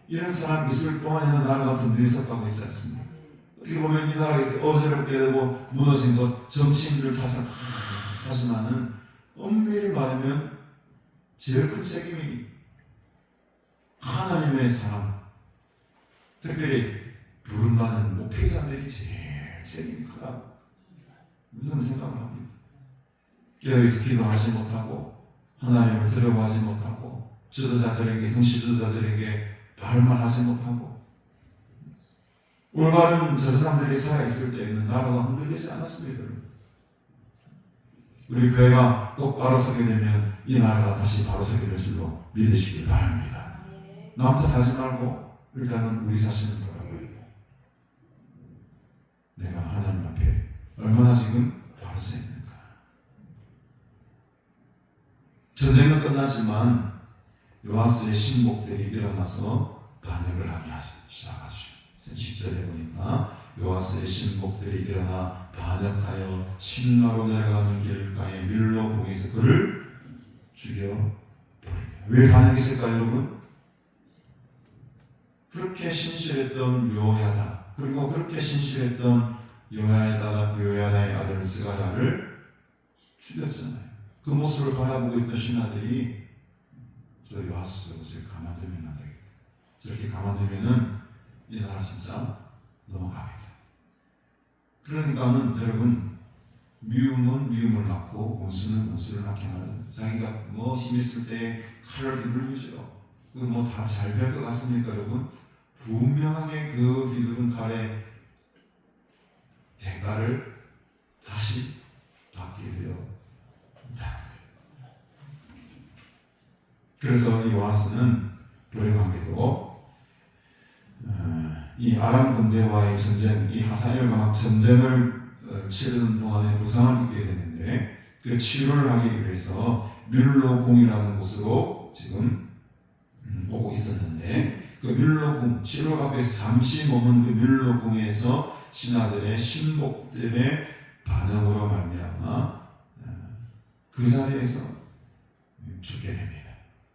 이런 사람이 있을 동안에는 나라가 든든히 섰다고 했지 않습니까? 어떻게 보면 이 나라가 이렇게 어지럽게 되고 무너진 것 정치인들 탓은 하지만은 엄밀히 말하면 제일 큰 책임이 하나님의 사람, 특별히 부름받은 목회자들이 제일 책임이 크다고 저는 생각을 합니다. 깨어있어 기도하지 못하고 하나님을 들여보지 못하고 지도자들에게 성시 지도자들에게 바른 말 하지 못하고 올바른 제사장들이 살아있을 때에는 나라가 흔들리지 않았습니다. 우리 교회가 똑바로 서게 되면 이 나라가 다시 바로 서게 될 줄로 믿으시길 바랍니다. 남 탓하지 말고 일단은 우리 자신을 돌아보야 돼. 내가 하나님 앞에 얼마나 지금 바로 서 있는가. 전쟁은 끝났지만 요아스의 신복들이 일어나서 반역을 하기 시작하죠. 10절에 보니까 요아스의 신복들이 일어나 반역하여 신라로 내려가는 길가에 밀로공에서 그를 죽여버립니다. 왜 반역했을까요, 여러분? 그렇게 신실했던 요야다, 그리고 그렇게 신실했던 요야다의 아들 스가랴를 죽였잖아요. 그 모습을 바라보고 있던 신하들이 저 요아스라고 저렇게 가만두면 안 되겠다. 저렇게 가만두면은 이 나라 진짜 넘어가겠다. 그러니까는 여러분, 미움은 미움을 낳고 원수는 원수를 낳게 하는, 자기가 뭐 힘있을 때 칼을 휘둘르죠. 그거 뭐 다 잘 될 것 같습니까, 여러분? 분명하게 그 휘두른 칼의 대가를 다시 받게 되어 있다. 그래서 이 요아스는 불행하게도 이 아람 군대와의 전쟁, 이 하사엘과 전쟁을 치르는 동안에 부상을 입게 되는데 그 치료를 하기 위해서 밀로공이라는 곳으로 지금 오고 있었는데 그 밀로공, 치료하기 위해서 잠시 머문 그 밀로공에서 신하들의 신복들의 반응으로 말미암아 그 자리에서 죽게 됩니다.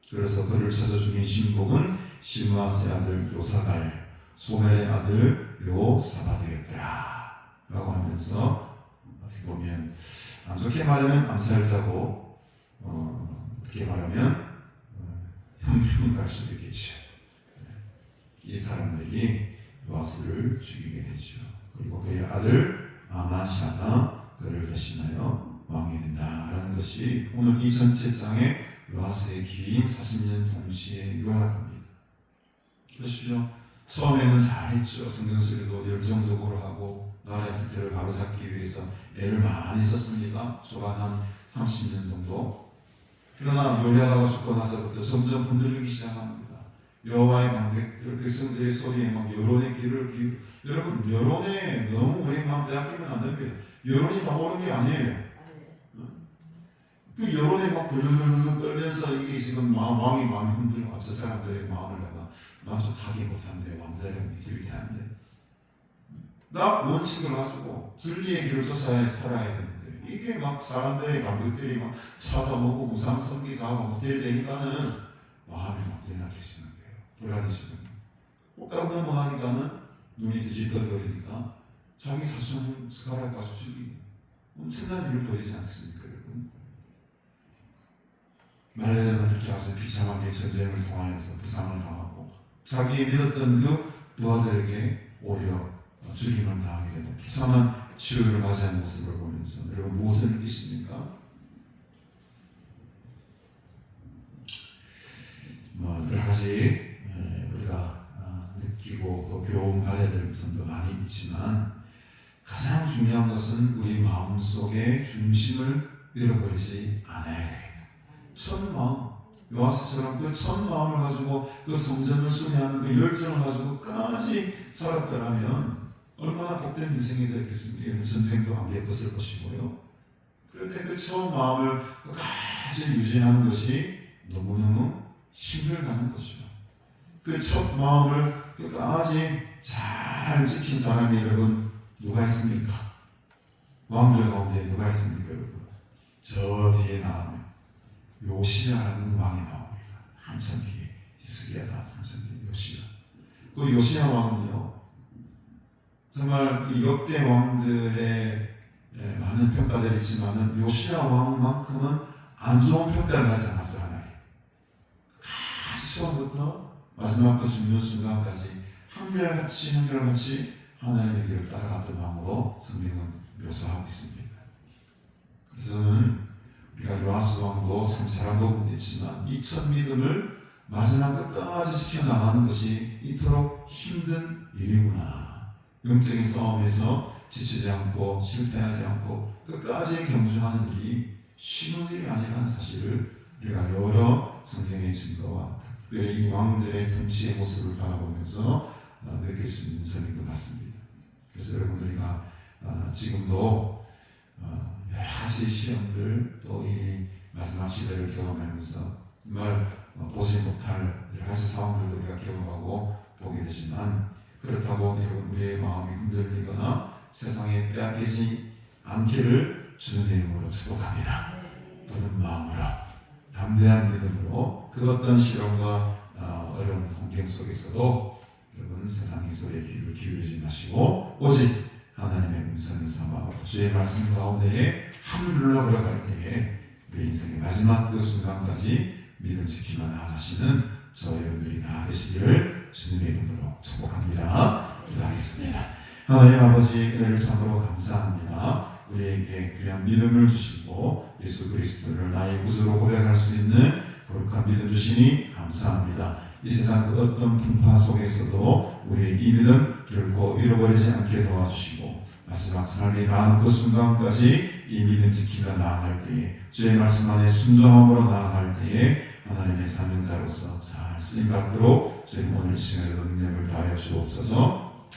그래서 그를 쳐서 죽인 신복은 시므아스의 아들 요사갈, 소멜의 아들 요사바드였더라 라고 하면서 어떻게 보면 안 좋게 말하면 암살자고 어떻게 말하면 형님 갈 수도 있겠죠. 이 사람들이 요아스를 죽이게 되죠. 그리고 그의 아들 아마샤가 그를 대신하여 왕이 된다라는 것이 오늘 이 전체 장에 요아스의 긴 40년 동시에 요약합니다. 보십시오. 처음에는 잘했죠. 성경 수리도 열정적으로 하고 나라의 기태를 바로잡기 위해서 애를 많이 썼습니다. 초반 한 30년 정도. 그러나 요리하다가 죽고 나서부터 점점 흔들리기 시작합니다. 여호와의 방백들, 백성들의 소리에 막 여론의 귀를 여러분, 여론에 너무 우리 마음 빼앗기면 안 됩니다. 여론이 다 옳은 게 아니에요. 그 여론에 막 들들들 떨면서 이게 지금 왕이 마음이 흔들려. 저 사람들의 마음을 내가 좀 타기 못하는데 왕자령 위태위태한데 나 원칙을 가지고 진리의 길을 쫓아야 살아야 되는데 이게 막 사람들의 감독들이 막 찾아보고 우상 섬기자고 막 되니까는 마음이 막 내나케지는 거예요. 불안해지는 거예요. 꼭 넘어가니까는 눈이 뒤집어버리니까 자기 자손을 숟가락 가지고 죽이고 엄청난 일을 보이지 않습니까, 여러분? 말레는 이렇게 아주 비참하게 전쟁을 통하여서 부상을 당하고 자기 믿었던 그 부하들에게 오히려 죽임을 당하게 되는 비참한 치유를 맞이한 모습을 보면서 여러분 무엇을 느끼십니까? 여러 가지 우리가 느끼고 또 교훈 받아야 될 점도 많이 있지만 가장 중요한 것은 우리 마음속의 중심을 잃어버리지 않아야 되겠다. 첫 마음, 요아스처럼 그 첫 마음을 가지고 그 성전을 순회하는 그 열정을 가지고 끝까지 살았더라면 얼마나 복된 인생이 되겠습니까? 전쟁도 안 겪었을 것이고요. 그런데 그 첫 마음을 끝까지 유지하는 것이 너무너무 힘들다는 거죠. 그 첫 마음을 끝까지 잘 지킨 사람이 여러분 누가 있습니까? 왕들 가운데 누가 있습니까, 여러분? 저 뒤에 나오면 요시야라는 왕이 나옵니다. 한참 뒤에 히스기야가 한참 뒤에 요시야. 그 요시야 왕은요, 정말 이 역대 왕들의 많은 평가들이 있지만은 요시야 왕만큼은 안 좋은 평가를 하지 않았어요, 하나님. 처음부터 마지막 그 중요 순간까지 한결같이 하나님의 길을 따라갔던 왕으로 성경은 묘사하고 있습니다. 그래서 저는 우리가 요아스 왕도 참 잘한 부분도 있지만 이 첫 믿음을 마지막 끝까지 지켜나가는 것이 이토록 힘든 일이구나. 영적인 싸움에서 지치지 않고 실패하지 않고 끝까지 경주하는 일이 쉬운 일이 아니라는 사실을 우리가 여러 성경의 증거와 특별히 이 왕들의 통치의 모습을 바라보면서 느낄 수 있는 점인 것 같습니다. 그래서 여러분 우리가 지금도 여러 가지 시험들 또 이 마지막 시대를 경험하면서 정말 보지 못할 여러 가지 상황들도 우리가 경험하고 보게 되지만 그렇다고 여러분 우리의 마음이 흔들리거나 세상에 빼앗기지 않기를 주님의 이름으로 축복합니다. 또는 마음으로 담대한 믿음으로 그 어떤 시련과 어려운 환경 속에서도 여러분 세상의 소리에 귀를 기울이지 마시고 오직 하나님의 음성을 삼아 주의 말씀 가운데에 하늘로 걸어갈 때에 우리 인생의 마지막 그 순간까지 믿음 지키며 나아가시는 저 여러분들이 다 되시기를 주님의 이름으로 축복합니다. 기도하겠습니다. 하나님 아버지 은혜를 참으로 감사합니다. 우리에게 귀한 믿음을 주시고 예수 그리스도를 나의 구주로 고백할 수 있는 거룩한 믿음 주시니 감사합니다. 이 세상 그 어떤 풍파 속에서도 우리의 이 믿음 결코 잃어버리지 않게 도와주시고 마지막 삶이 닿은 그 순간까지 이 믿음 지키며 나아갈 때에 주의 말씀 안에 순종함으로 나아갈 때에 하나님의 사명자로서 잘 쓰임받도록 주님 오늘 시간에도 능력을 다하여 주옵소서.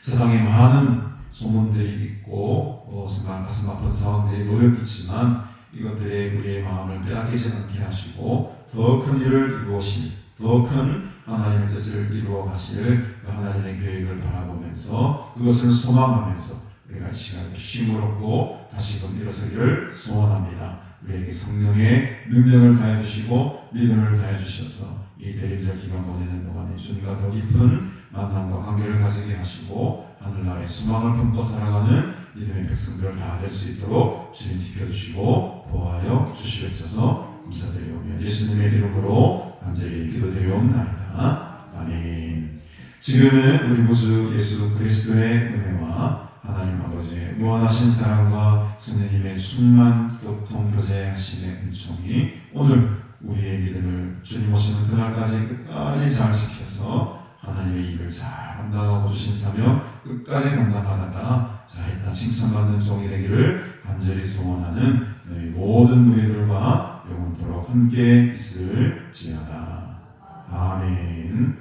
세상에 많은 소문들이 있고 정말 가슴 아픈 상황들이 놓여 있지만 이것들에 우리의 마음을 빼앗기지 않게 하시고 더 큰 일을 이루어실 더 큰 하나님의 뜻을 이루어 가실 하나님의 계획을 바라보면서 그것을 소망하면서 우리가 이 시간에 힘을 얻고 다시금 일어서기를 소원합니다. 우리에게 성령의 능력을 다해 주시고 믿음을 다해 주셔서 이 대림절 기간 보내는 동안에 주님과 더 깊은 만남과 관계를 가지게 하시고 하늘나라의 수망을 품고 살아가는 믿음의 백성들 다 될 수 있도록 주님 지켜주시고 보호하여 주시옵소서. 감사드리오며 예수님의 이름으로 간절히 기도드리옵나이다. 아멘. 지금은 우리 구주 예수 그리스도의 은혜와 하나님 아버지의 무한하신 사랑과 성령님의 충만 교통 교제하심의 은총이 오늘 우리의 믿음을 주님 오시는 그날까지 끝까지 잘 지켜서 하나님의 일을 잘 감당하고 주신 사명 끝까지 감당하다가 자 일단 칭찬받는 종이 되기를 간절히 소원하는 너희 모든 무리들과 영원토록 함께 있을지어다. 아멘.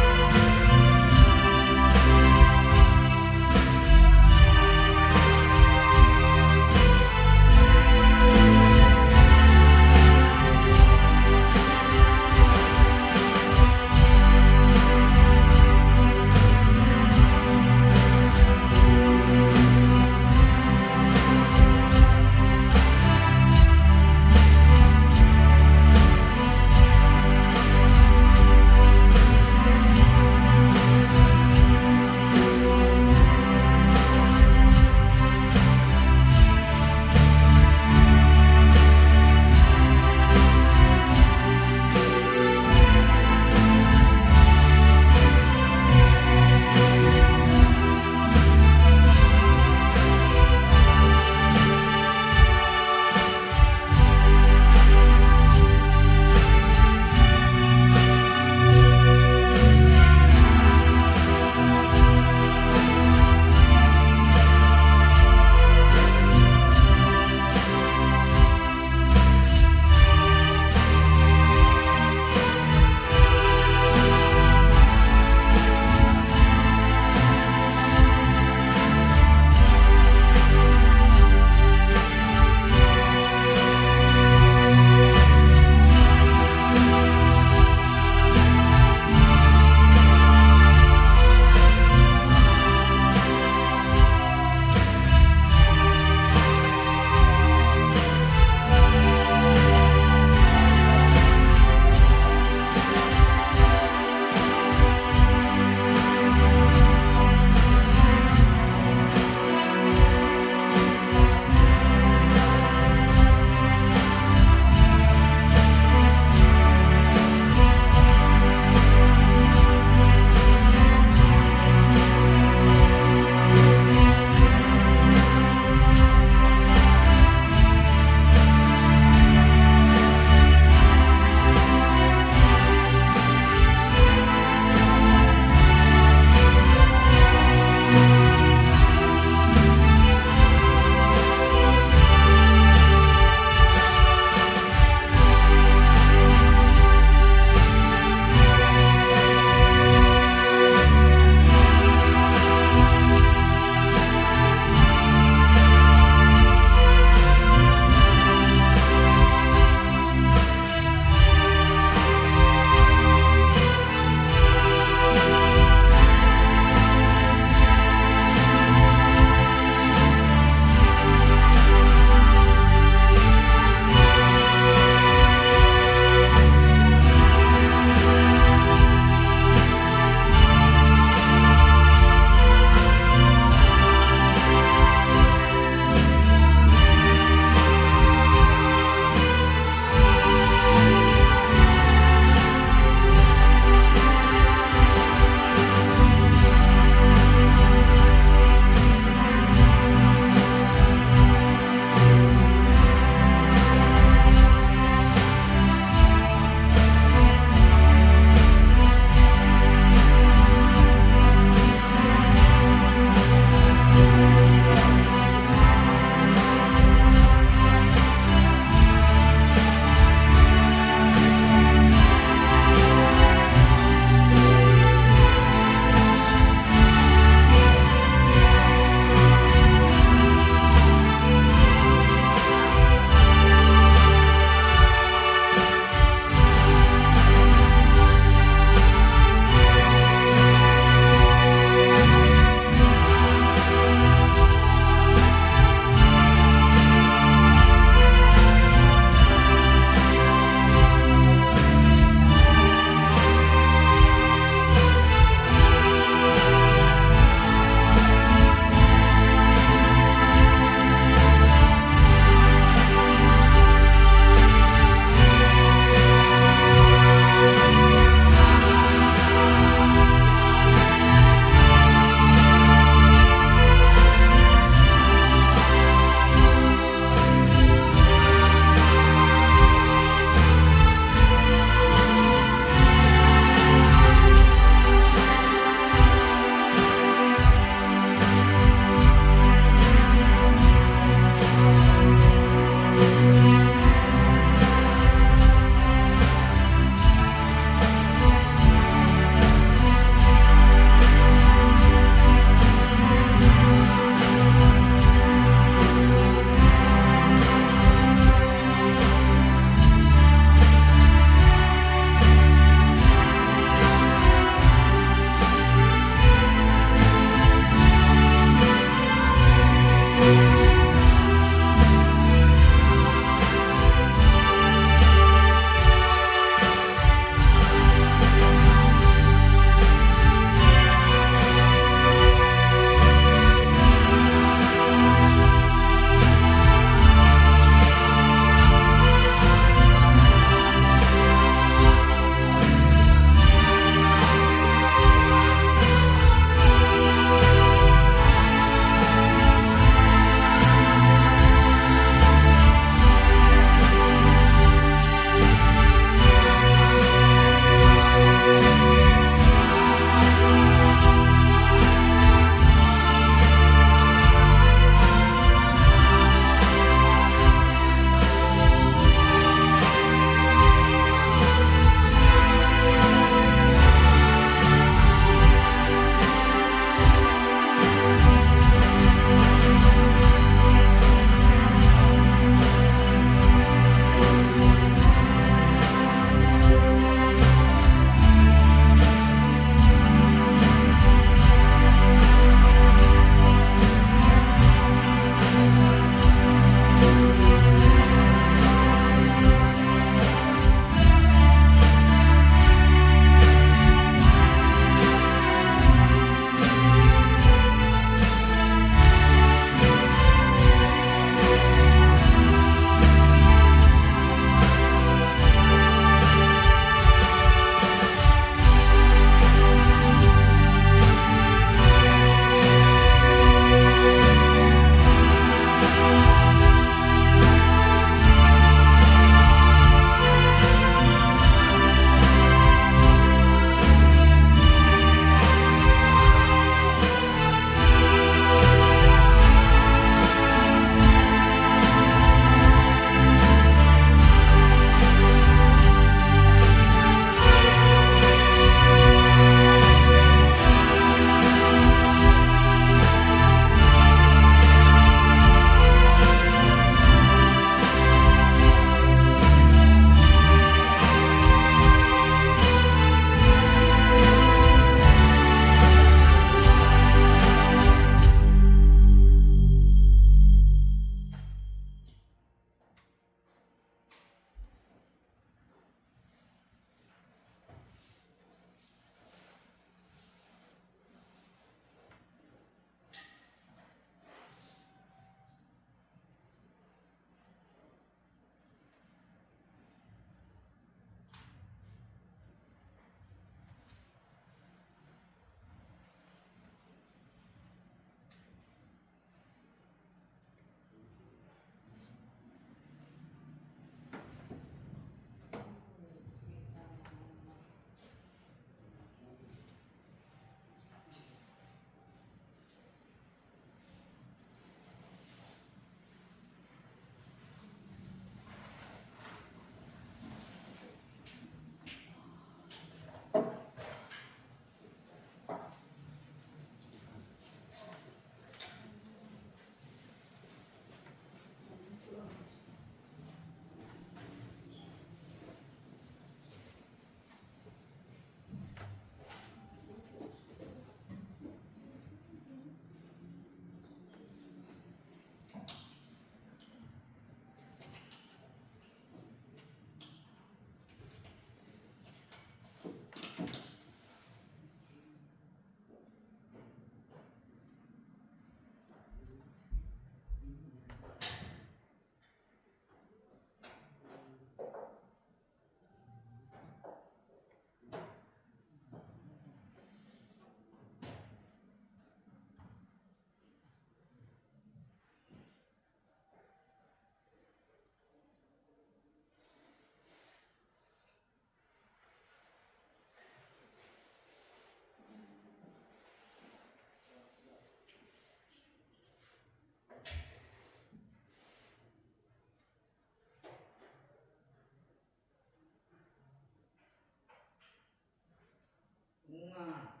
하나